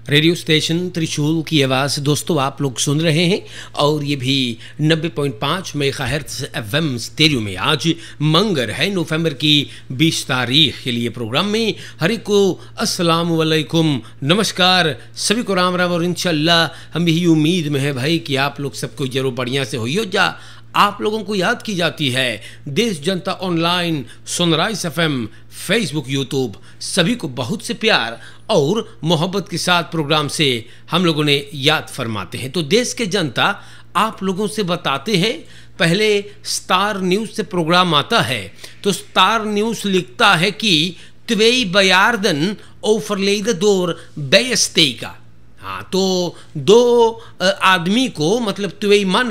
Radio station त्रिशूल की आवाज़ दोस्तों आप लोग सुन रहे हैं और ये भी 90.5 मेगाहर्ट्ज़ एफएम स्टेरियो में। आज मंगर है नवंबर की 20 तारीख के लिए प्रोग्राम में हरी को अस्सलाम वालेकुम, नमस्कार, सभी को राम राम और इंशाल्लाह हम यही उम्मीद में है भाई कि आप लोग सबको जरूर बढ़िया से हो जा। आप लोगों को याद की जाती है देश जनता online, sunrise FM, Facebook, YouTube, सभी को बहुत से प्यार और मोहब्बत के साथ प्रोग्राम से हम लोगों ने याद फरमाते हैं। तो देश के जनता आप लोगों से बताते हैं, पहले स्टार न्यूज़ से प्रोग्राम आता है तो स्टार न्यूज़ लिखता है कि त्वेई बयारदन ओफरलेद दौर बेयस्तेगा। हाँ, तो दो आदमी को मतलब त्वेई मन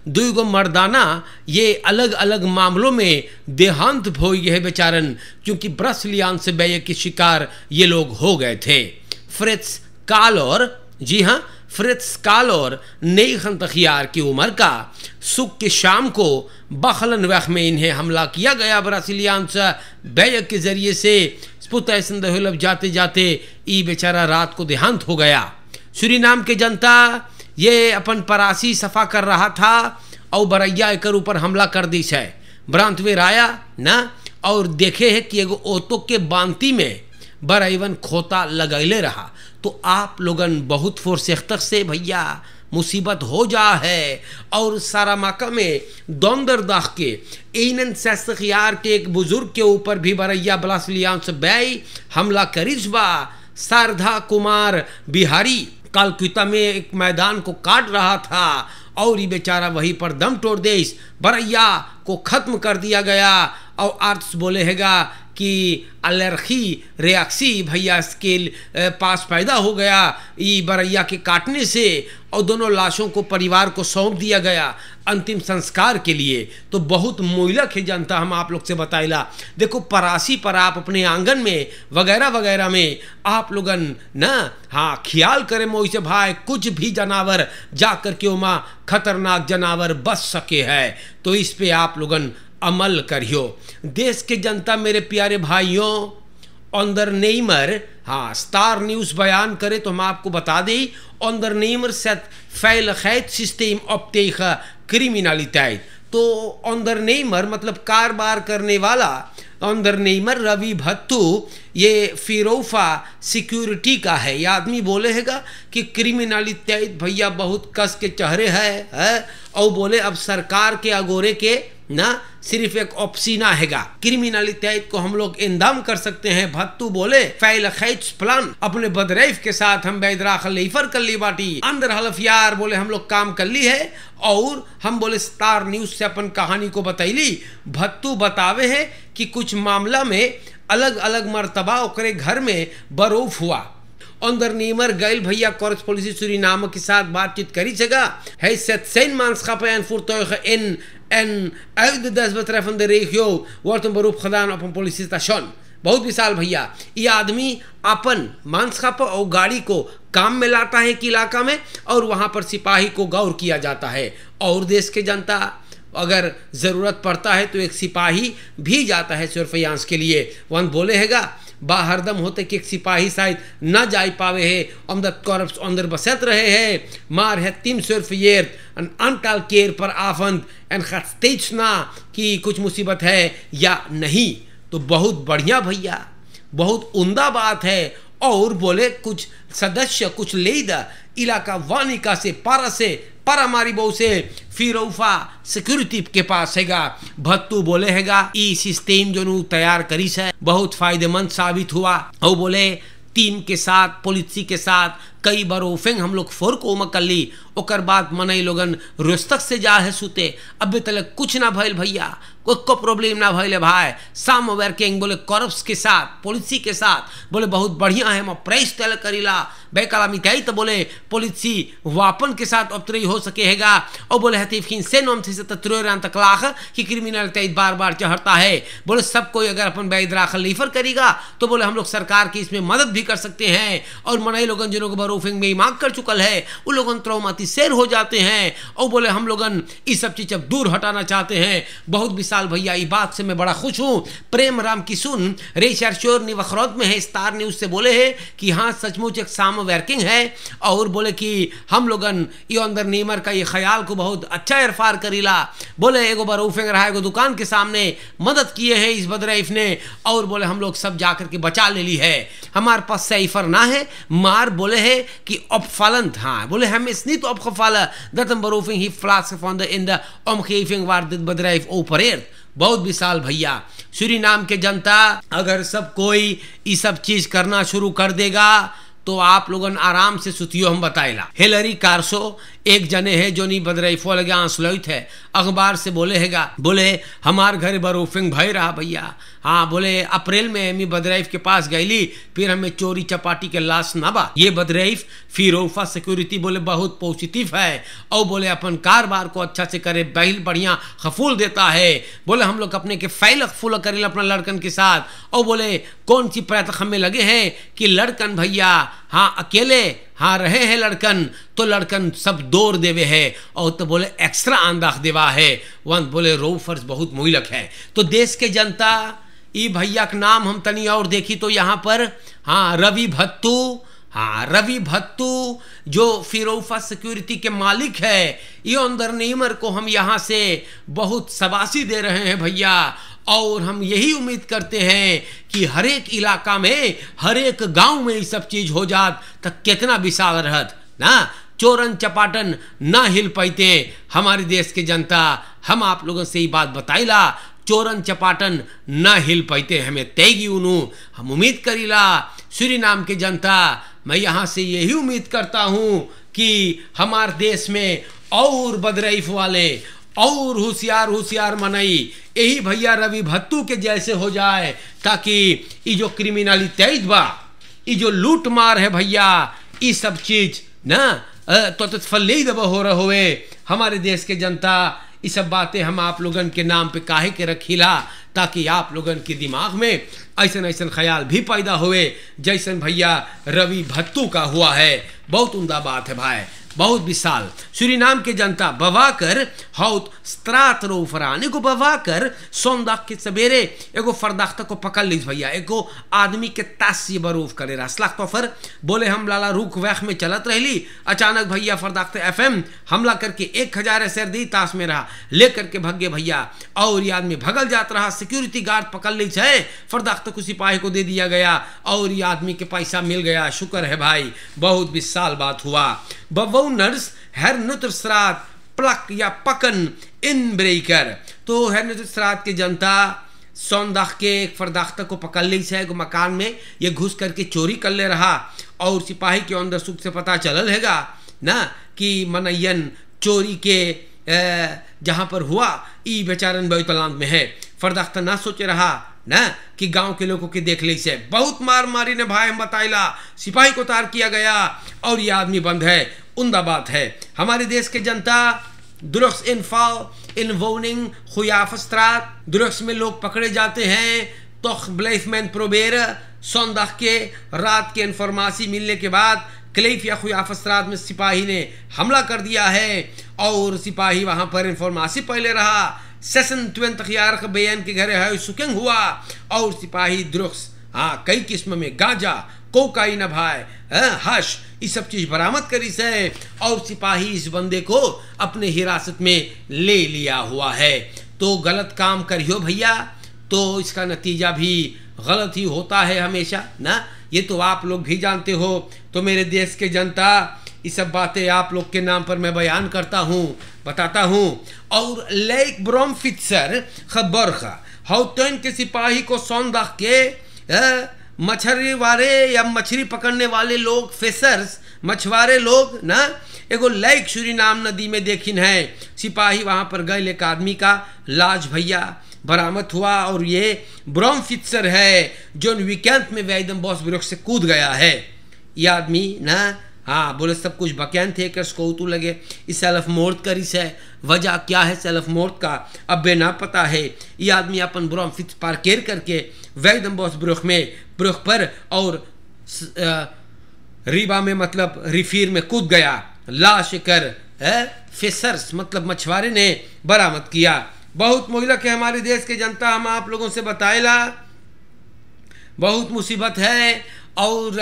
दुगो मर्दाना ये अलग अलग मामलों में देहांत हो गए है बेचारन, क्योंकि ब्रसलियान से बेय के शिकार ये लोग हो गए थे। फ्रिट्ज कालोर, जी हाँ, फ्रिट्ज कालोर नेखन तखियार की उम्र का सुख की शाम को बखलन वक्त में इन्हें हमला किया गया ब्रासीलियान से बेय के जरिए से। स्पुतैसन जाते जाते ई बेचारा रात को देहांत हो गया। सूरीनाम के जनता ये अपन परासी सफा कर रहा था और बरैया एकर ऊपर हमला कर दी है। ब्रांतवेर आया ना और देखे है कि एगो ओतो के बांती में बरैवन खोता लगैले रहा। तो आप लोगन बहुत फोरसेख्तक से भैया मुसीबत हो जा है और सारा माका में दौंदर दाख के ईनन सख्यार के एक बुजुर्ग के ऊपर भी बरैया ब्लासलियान से बेई हमला करिस बा। शारदा कुमार बिहारी कालकुता में एक मैदान को काट रहा था और ये बेचारा वहीं पर दम तोड़ दे, इस बरैया को ख़त्म कर दिया गया। और आर्ट्स बोले हैगा कि एलर्जी रिएक्सी भैया स्केल पास पैदा हो गया ये बरैया के काटने से, और दोनों लाशों को परिवार को सौंप दिया गया अंतिम संस्कार के लिए। तो बहुत मुइलक है जनता, हम आप लोग से बताइला। देखो परासी पर आप अपने आंगन में वगैरह वगैरह में आप लोगन ना हाँ ख्याल करें मोई से भाई कुछ भी जानवर जा कर के उमा खतरनाक जानवर बच सके है, तो इस पे आप लोगन अमल करियो। देश के जनता मेरे प्यारे भाइयों, ऑनदरनेमर हाँ स्टार न्यूज़ बयान करे तो हम आपको बता दें, ऑनदरनेमर set veiligheid systeem op tegen criminaliteit। तो ऑनदरनेमर मतलब कारोबार करने वाला ऑनदरनेमर रवि भत्तू ये फिरोफा सिक्योरिटी का है। ये आदमी बोले हैगा कि क्रिमिनलिटी भैया बहुत कस के चेहरे है और बोले अब सरकार के अगोरे के ना सिर्फ एक ऑप्सीना हैगा, क्रिमिनलिटी को हम लोग इंदाम कर सकते हैं। भत्तू बोले veiligheid प्लान अपने बदरैफ के साथ हम बैदराख लीफर कर ली बाटी अंदर हलफ यार बोले हम लोग काम कर ली है। और हम बोले स्टार न्यूज़ से अपन कहानी को बताइली। भत्तू बतावे है कि कुछ मामला में अलग अलग मर्तबा ओकरे घर में बरूफ हुआ। Ondernemer Geil भैया कोर्रेस्पोंडेंसी सूरीनाम के साथ बातचीत करी जगह है। zijn maatschappen en voertuigen in en uit de desbetreffende regio wordt een beroep gedaan op een politiestation। बहुत विशाल भैया, ये आदमी अपन मानसखाप और गाड़ी को काम में लाता है कि इलाका में और वहाँ पर सिपाही को गौर किया जाता है। और देश के जनता अगर ज़रूरत पड़ता है तो एक सिपाही भी जाता है सर्फियांस के लिए। वन बोले हैगा बाहरदम होते कि एक सिपाही शायद न जा पावे है omdat korps onder bezet रहे है, maar het team surveilleert een aantal keer per avond en gaat steeds na कि कुछ मुसीबत है या नहीं। तो बहुत बढ़िया भैया, बहुत उम्दा बात है। और बोले कुछ सदस्य कुछ लीडर इलाका वानिका से पारा से पारामारी बहु से फिरोफा सिक्योरिटी के पास हैगा। भत्तू बोले हैगा ई सिस्टम जो तैयार करीस है बहुत फायदेमंद साबित हुआ। और बोले टीम के साथ पुलिस के साथ कई बार ओफेंग हम लोग फोर को कर ली। ओकर बाद मनई लोगन रोस्तक से जा है सुते, अभी तक कुछ ना भइल भैया, कोई को प्रॉब्लम ना भइल भाई। साम वर्किंग बोले korps के साथ पुलिस के साथ बोले बहुत बढ़िया है, मैं प्रेस तल करीला बेकाला मिठाई तो बोले पुलिस वापन के साथ उपतरी हो सके हैगा। और बोले हतीफ खिन से नोम से तत्रोरान तकलाख कि क्रिमिनलिटी बार बार चढ़ता है। बोले सब कोई अगर अपन बैदराख लीफर करेगा तो बोले हम लोग सरकार की इसमें मदद भी कर सकते हैं। और मनई लोगन जिनों को बरूफिंग में मांग कर चुकल है, वो लोगन त्रौमाती शेर हो जाते हैं और बोले हम लोगन ये सब चीज अब दूर हटाना चाहते हैं। बहुत विशाल भैया ये बात से मैं बड़ा खुश हूँ। प्रेम राम किसुन रेशर शोर निवखरौत में है, स्टार न्यूज से बोले है कि हाँ सचमुच एक साम वर्किंग है और बोले कि हम लोगन ये अंदर नीमर का ये ख्याल को बहुत अच्छा इरफार करीला। बोले एगो बरूफिंग रहा एगो दुकान के सामने मदद किए हैं इस बदरईफ ने और बोले हम लोग सब जाकर के बचा ले ली है, हमारे पास सईफर ना है मार बोले है कि opvallend, हाँ बोले हम is niet opgevallen dat een beroving heeft plaatsgevonden in de omgeving waar dit bedrijf opereert। बहुत विशाल भैया, सूरीनाम के जनता अगर सब कोई ये सब चीज करना शुरू कर देगा तो आप लोगन आराम से सुतियो। हम बताइला हिलरी कारसो एक जने है जो नहीं बदरईफो लगे आंसलोइत है, अखबार से बोले हैगा बोले हमार घर बरूफिंग भय रहा भैया। हाँ बोले अप्रैल में मी बदरईफ के पास गईली, फिर हमें चोरी चपाटी के लाश ना बा। ये बदरईफ फिरोफा सिक्योरिटी बोले बहुत पॉजिटिव है और बोले अपन कारोबार को अच्छा से करे, बहिल बढ़िया खफूल देता है। बोले हम लोग अपने के फैल फूल करेल अपना लड़कन के साथ और बोले कौन सी प्रयत्न हमें लगे हैं कि लड़कन भैया हाँ अकेले हाँ रहे हैं लड़कन तो लड़कन सब दौड़ देवे है और तो बोले एक्स्ट्रा आंदाख देवा है। वन बोले रोफर्स बहुत मुइलक है। तो देश के जनता ई भैया का नाम हम तनी और देखी तो यहाँ पर हाँ रवि भत्तू, हाँ रवि भत्तू जो फिरोफा सिक्योरिटी के मालिक है, ये अंदर नीमर को हम यहाँ से बहुत शाबाशी दे रहे हैं भैया और हम यही उम्मीद करते हैं कि हर एक इलाका में हर एक गांव में ये सब चीज हो जात तो कितना विशाल रहत ना। चोरन चपाटन ना हिल पाते हमारे देश के जनता, हम आप लोगों से ये बात बताइला चोरन चपाटन ना हिल पाते हमें तेगी उनु। हम उम्मीद करीला सूरीनाम के जनता, मैं यहाँ से यही उम्मीद करता हूँ कि हमारे देश में और बदरईफ वाले और होशियार मनई यही भैया रवि भत्तू के जैसे हो जाए ताकि ये जो क्रिमिनलिटी बा, ये जो लूट मार है भैया, ये सब चीज ना तो फल्ले दबा हो रहा हुए हमारे देश के जनता। ये सब बातें हम आप लोगन के नाम पे काहे के रखीला ताकि आप लोगन के दिमाग में ऐसा ऐसा ख्याल भी पैदा हुए जैसन भैया रवि भत्तू का हुआ है। बहुत उम्दा बात है भाई, बहुत विशाल। सूरीनाम के जनता बवाकर हाउत स्त्रात रोफरान एगो बवाकर सोमदाख के सवेरे एगो फरदाख्ता को पकड़ लीज भैया, एगो आदमी के तासी बरूफ करे रास्लाख तो फर बोले हम लाला रुख वैख में चलत रहली, अचानक भैया फरदाख्ता एफएम हमला करके 1000 सर्दी ताश में रहा लेकर के भगे भैया और ये आदमी भगल जात रहा। सिक्योरिटी गार्ड पकड़ ली है, फरदाख्ता को सिपाही को दे दिया गया और ये आदमी के पैसा मिल गया। शुक्र है भाई, बहुत विशाल बात हुआ। Bewoners Hernuterstraat plak या पकन इन ब्रेकर, तो हेरनुटरstraat की जनता सोमदाख के एक फरदाख्ता को पकड़ ली है मकान में, ये घुस करके चोरी कर ले रहा और सिपाही के अंदर सुख से पता चलल हैगा ना कि मनयन चोरी के जहाँ पर हुआ ई बेचारन बैतलांत में है। फरदाख्ता ना सोचे रहा ना कि गांव के लोगों के देख ली से बहुत मार मारी ने भाई हम बताइला, सिपाही को तार किया गया और ये आदमी बंद है। उम्दा बात है हमारे देश के जनता। ड्रग्स इन वोनिंग खुयाफस्त्रात, ड्रग्स में लोग पकड़े जाते हैं तो ब्लेफमैन प्रोबेर सोमदाख के रात के इंफॉर्मेशन मिलने के बाद क्लेफ या खुयाफस्त्रात में सिपाही ने हमला कर दिया है और सिपाही वहां पर इंफॉर्मेशन पहले रहा। सेशन 20 खियार का बयान के घर है सुकिंग हुआ और सिपाही ड्रग्स हाँ कई किस्म में गांजा कोकाइन भाई हश ये सब चीज बरामद करी से और सिपाही इस बंदे को अपने हिरासत में ले लिया हुआ है। तो गलत काम करियो भैया तो इसका नतीजा भी गलत ही होता है हमेशा ना, ये तो आप लोग भी जानते हो। तो मेरे देश के जनता ये सब बातें आप लोग के नाम पर मैं बयान करता हूँ, बताता हूँ। और लेक ब्रोमफिट्सर खबर हौतन के सिपाही को सोमदाख के मछली वाले या मछली पकड़ने वाले लोग फिशर्स मछुआरे लोग ना एगो लेक सूरीनाम नदी में देखिन है। सिपाही वहां पर गए, एक आदमी का लाश भैया बरामद हुआ और ये ब्रोमफिट्सर है जो वीकेंड में वैदम बॉस ब्रुक से कूद गया है। ये आदमी ना हाँ बोले सब कुछ बकैन थे कर स्कोतू लगे इस सेल्फ मोर्ट करी से वजह क्या है सेल्फ मोर्ट का अब बेना पता है। ये आदमी अपन ब्रोमफिट्स पार्केर करके वैदम बॉस ब्रुक में ब्रुक पर और रीबा में मतलब रिफीर में कूद गया। ला शिकर फिशर्स मतलब मछुआरे ने बरामद किया। बहुत मोहलक है हमारे देश के जनता, हम आप लोगों से बताएला बहुत मुसीबत है। और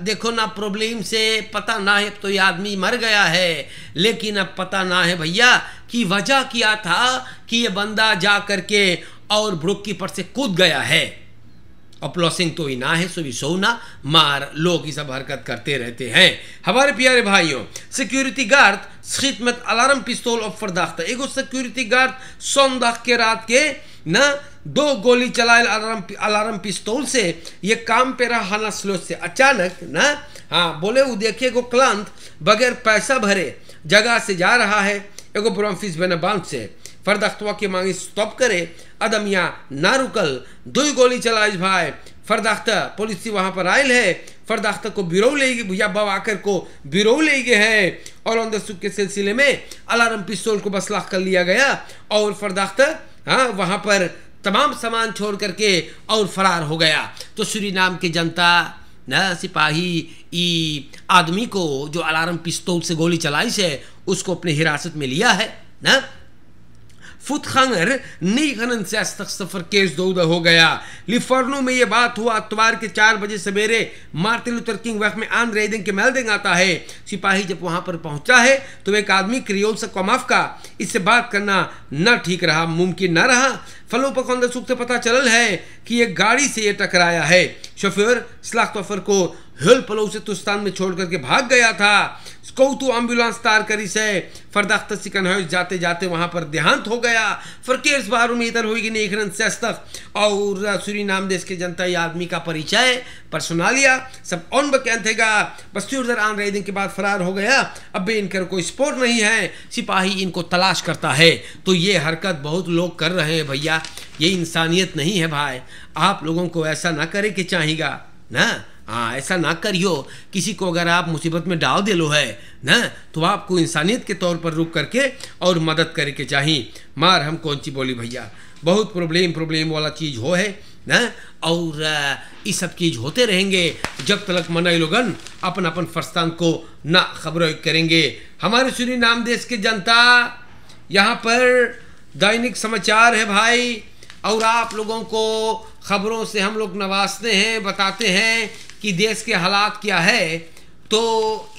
देखो ना, प्रॉब्लम से पता ना है, अब तो ये आदमी मर गया है, लेकिन अब पता ना है भैया कि वजह क्या था कि ये बंदा जा करके और ब्रुक कीपर से कूद गया है। अपलॉसिंग तो ही ना है, सो भी सोना मार लोग ये सब हरकत करते रहते हैं। हमारे प्यारे भाइयों, सिक्योरिटी गार्ड स्खित में अलार्म पिस्तौल और फरदाख्ता। एगो सिक्योरिटी गार्ड सोमदाख के रात के ना 2 गोली चलाए अलार्म पिस्तौल से। ये काम पे रहा हाना स्लो से अचानक ना, हाँ बोले वो देखिए को क्लांत बगैर पैसा भरे जगह से जा रहा है एगो ब्रॉम्फिस बना बांध से। फरदाख्तवा की मांगी स्टॉप करे, अदमिया ना रुकल, 2 गोली चलाइज भाई। फरदाख्ता पुलिस वहां पर आयल है, फरदाख्ता को बिरो ले गए भैया, बवाकर को बिरो ले गए हैं और अंदर सुख के सिलसिले में अलार्म पिस्तौल को बसलाख कर लिया गया और फरदाख्ता हाँ वहां पर तमाम सामान छोड़ करके और फरार हो गया। तो सूरीनाम की जनता न सिपाही ई आदमी को जो अलार्म पिस्तौल से गोली चलाई से उसको अपने हिरासत में लिया है ना। फुतखंगर नीगनन से सफर केस दौदा हो गया। लिफर्नो में यह बात हुआ इतवार के 4 बजे सवेरे मार्टिन लूथर किंग वक्त में आन रेडिंग के मेल्डिंग आता है। सिपाही जब वहां पर पहुंचा है तो एक आदमी क्रियोल से कमाफ का इससे बात करना न ठीक रहा, मुमकिन न रहा। फलों पर खंदर सुख से पता चल है कि एक गाड़ी से ये टकराया है। शोफर स्लाख्तोफर को हिल पलो से तुस्तान में छोड़ करके भाग गया था। स्कौतु एम्बुलेंस तार करी से फरदाख्त सिकन जाते जाते वहां पर देहांत हो गया। फरकेर्स बारू में इधर होगी नेखरन सेस्तक और सूरीनाम देश के जनता ये आदमी का परिचय पर्सोनालिया सब ऑन बकैन थेगा। बस उधर आन रहे दिन के बाद फरार हो गया। अब भी इनका कोई स्पोर्ट नहीं है, सिपाही इनको तलाश करता है। तो ये हरकत बहुत लोग कर रहे हैं भैया, ये इंसानियत नहीं है भाई। आप लोगों को ऐसा ना करे कि चाहिएगा ना, हाँ ऐसा ना करियो। किसी को अगर आप मुसीबत में डाल दे लो है ना तो आपको इंसानियत के तौर पर रुक करके और मदद करे के चाहिए। मार हम कौन सी बोली भैया, बहुत प्रॉब्लम वाला चीज़ हो है ना। और ये सब चीज़ होते रहेंगे जब तक मनाई लोगन अपन अपन फरस्तान को ना खबर करेंगे। हमारे सूरीनाम देश के जनता यहाँ पर दैनिक समाचार है भाई, और आप लोगों को खबरों से हम लोग नवाजते हैं, बताते हैं कि देश के हालात क्या है। तो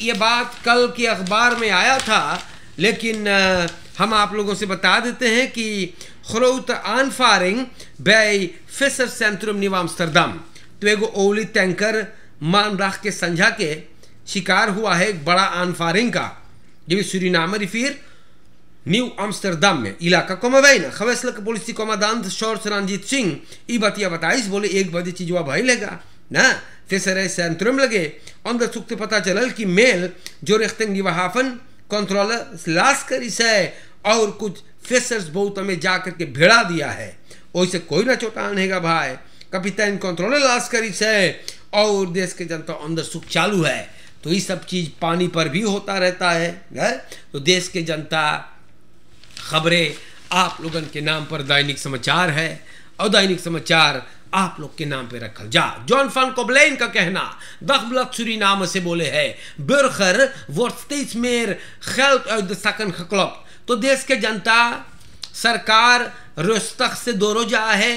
ये बात कल के अखबार में आया था, लेकिन हम आप लोगों से बता देते हैं कि grote aanvaring bij visserscentrum Nieuw Amsterdam। तो एगो ओली टैंकर मानराख के संझा के शिकार हुआ है एक बड़ा आनफारिंग का, ये भी सूरीनाम रिफिर न्यू आम्स्टरडाम में इलाका को मवैना खवैसला के पुलिस कमांडेंट शॉर्ट्स रंजीत सिंह ई बतिया बताइस बोले 1 बजे चीजवा भाई लेगा ना फिशर सेंट्रम लगे अंदर सुख से पता चलल कि मेल जो रिख्तिंग निवाहाफन कंट्रोलर लाश करी से और कुछ फिशर्स बहुत हमें जा करके भिड़ा दिया है। वैसे कोई ना चोटान हैगा भाई, कपितान कंट्रोलर लाश करी से और देश के जनता अंदर सुख चालू है। तो ये सब चीज पानी पर भी होता रहता है। तो देश के जनता खबरें आप लोगन के नाम पर दैनिक समाचार है और दैनिक समाचार आप लोग के नाम पे रखल जा। जॉन फन कोबलेन का कहना दखबलत सूरीनाम से बोले है बुर्गर wordt steeds meer geld uit de zakken geklopt। तो देश के जनता सरकार rustig से doorja है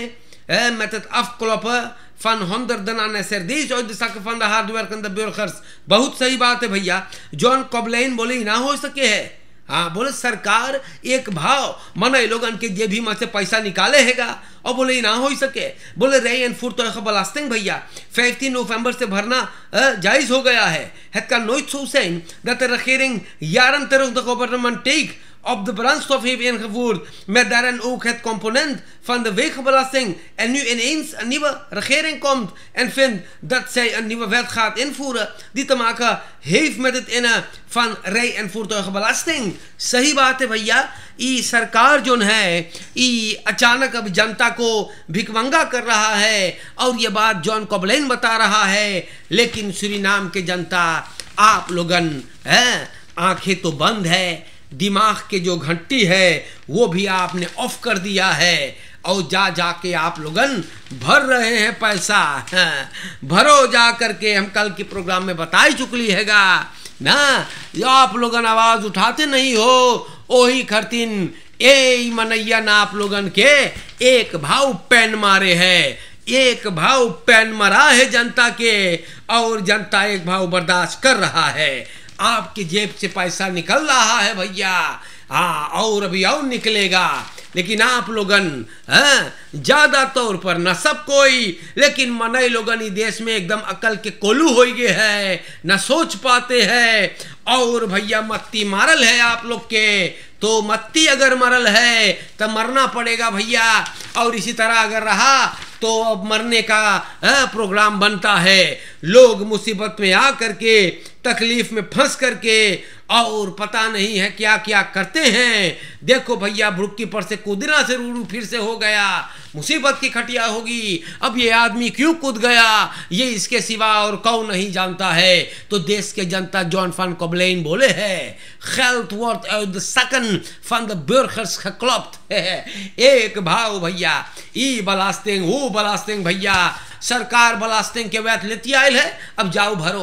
met het afkloppen van honderden aan SRD's uit de zakken van de hardwerkende burgers। बहुत सही बात है भैया, जॉन कोबलेन बोले ना हो सके है। हाँ बोले सरकार एक भाव मना लोगन के जे भी में से पैसा निकाले हैगा और बोले ना हो सके। बोले रे एन फूर तो बलास्टिंग भैया 15 नवंबर से भरना जायज हो गया है। Het kan nooit zo zijn dat de regering jaren terug de gouvernementeel op de brandstof heeft ingevoerd met daarin ook het component van de wegenbelasting en nu ineens een nieuwe regering komt en vindt dat zij een nieuwe wet gaat invoeren die te maken heeft met het innen van rij- en voertuigenbelasting। सही बात है भैया, ये सरकार जो है ये अचानक अब जनता को भिकमंगा कर रहा है और ये बात जॉन कोबलेन बता रहा है। लेकिन सूरीनाम के जनता आप लोगन है आंखें तो बंद है, दिमाग के जो घंटी है वो भी आपने ऑफ कर दिया है। और जा जाके आप लोगन भर रहे हैं पैसा। हाँ, भरो जा करके, हम कल के प्रोग्राम में बता ही चुकली हैगा ना। आप लोगन आवाज उठाते नहीं हो, ओही खरतीन ए मनैया ना आप लोगन के एक भाव पैन मारे है, एक भाव पैन मरा है जनता के, और जनता एक भाव बर्दाश्त कर रहा है। आपकी जेब से पैसा निकल रहा है भैया, हाँ, और अभी और निकलेगा। लेकिन आप लोगन ज्यादा तौर पर न सब कोई, लेकिन मनई लोगन इस देश में एकदम अकल के कोलू हो गए है, न सोच पाते हैं। और भैया मत्ती मारल है आप लोग के, तो मत्ती अगर मरल है तो मरना पड़ेगा भैया। और इसी तरह अगर रहा तो अब मरने का प्रोग्राम बनता है। लोग मुसीबत में आ करके, तकलीफ में फंस करके, और पता नहीं है क्या क्या करते हैं। देखो भैया, भुड़की पर से कूदना से रूड़ू फिर से हो गया, मुसीबत की खटिया होगी। अब ये आदमी क्यों कूद गया, ये इसके सिवा और कौन नहीं जानता है। तो देश के जनता जॉन फन कोबलेन बोले है, geld wordt uit de zakken van de burgers geklopt। एक भाव भैया, ई बलास्टिंग वो बलास्टिंग भैया, सरकार बलास्टिंग के वैत लेती आयल है, अब जाओ भरो।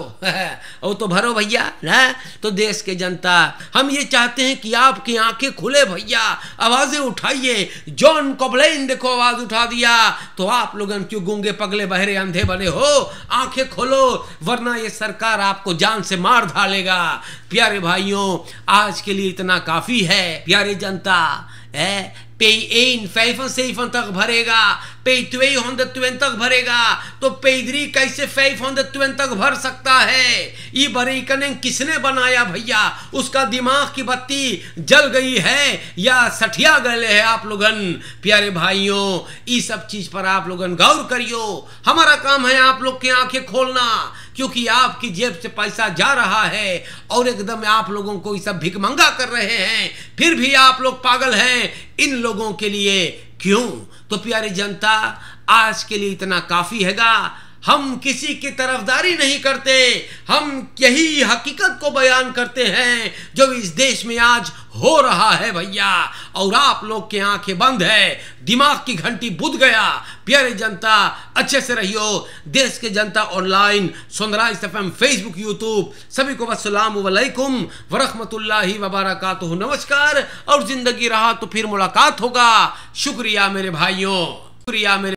और तो भरो भैया ना। तो देश के जनता, हम ये चाहते हैं कि आपकी आंखें खुले भैया, आवाजें उठाइए। जॉन कोबलेन देखो आवाज उठा दिया, तो आप लोगन क्यों गूंगे पगले बहरे अंधे बने हो? आंखें खोलो, वरना ये सरकार आपको जान से मार डालेगा। प्यारे भाइयों, आज के लिए इतना काफी है। प्यारे जनता, पे 1,75 भरेगा, पे 220 भरेगा, तो पे 520 भर सकता है। ये बरेकने किसने बनाया भैया? उसका दिमाग की बत्ती जल गई है या सठिया गए है आप लोगन? प्यारे भाइयों, ये सब चीज पर आप लोगन गौर करियो। हमारा काम है आप लोग की आंखें खोलना, क्योंकि आपकी जेब से पैसा जा रहा है और एकदम आप लोगों को ये सब भिखमंगा कर रहे हैं, फिर भी आप लोग पागल हैं इन लोगों के लिए। क्यों? तो प्यारी जनता, आज के लिए इतना काफी हैगा। हम किसी की तरफदारी नहीं करते, हम यही हकीकत को बयान करते हैं जो इस देश में आज हो रहा है भैया। और आप लोग की आंखें बंद है, दिमाग की घंटी बुझ गया। प्यारे जनता, अच्छे से रहियो। देश के जनता online, sunrise FM, Facebook, YouTube, सभी को अस्सलाम वालेकुम वरहमतुल्लाहि वबरकातुहू। नमस्कार। और जिंदगी रहा तो फिर मुलाकात होगा। शुक्रिया मेरे भाइयों, शुक्रिया मेरे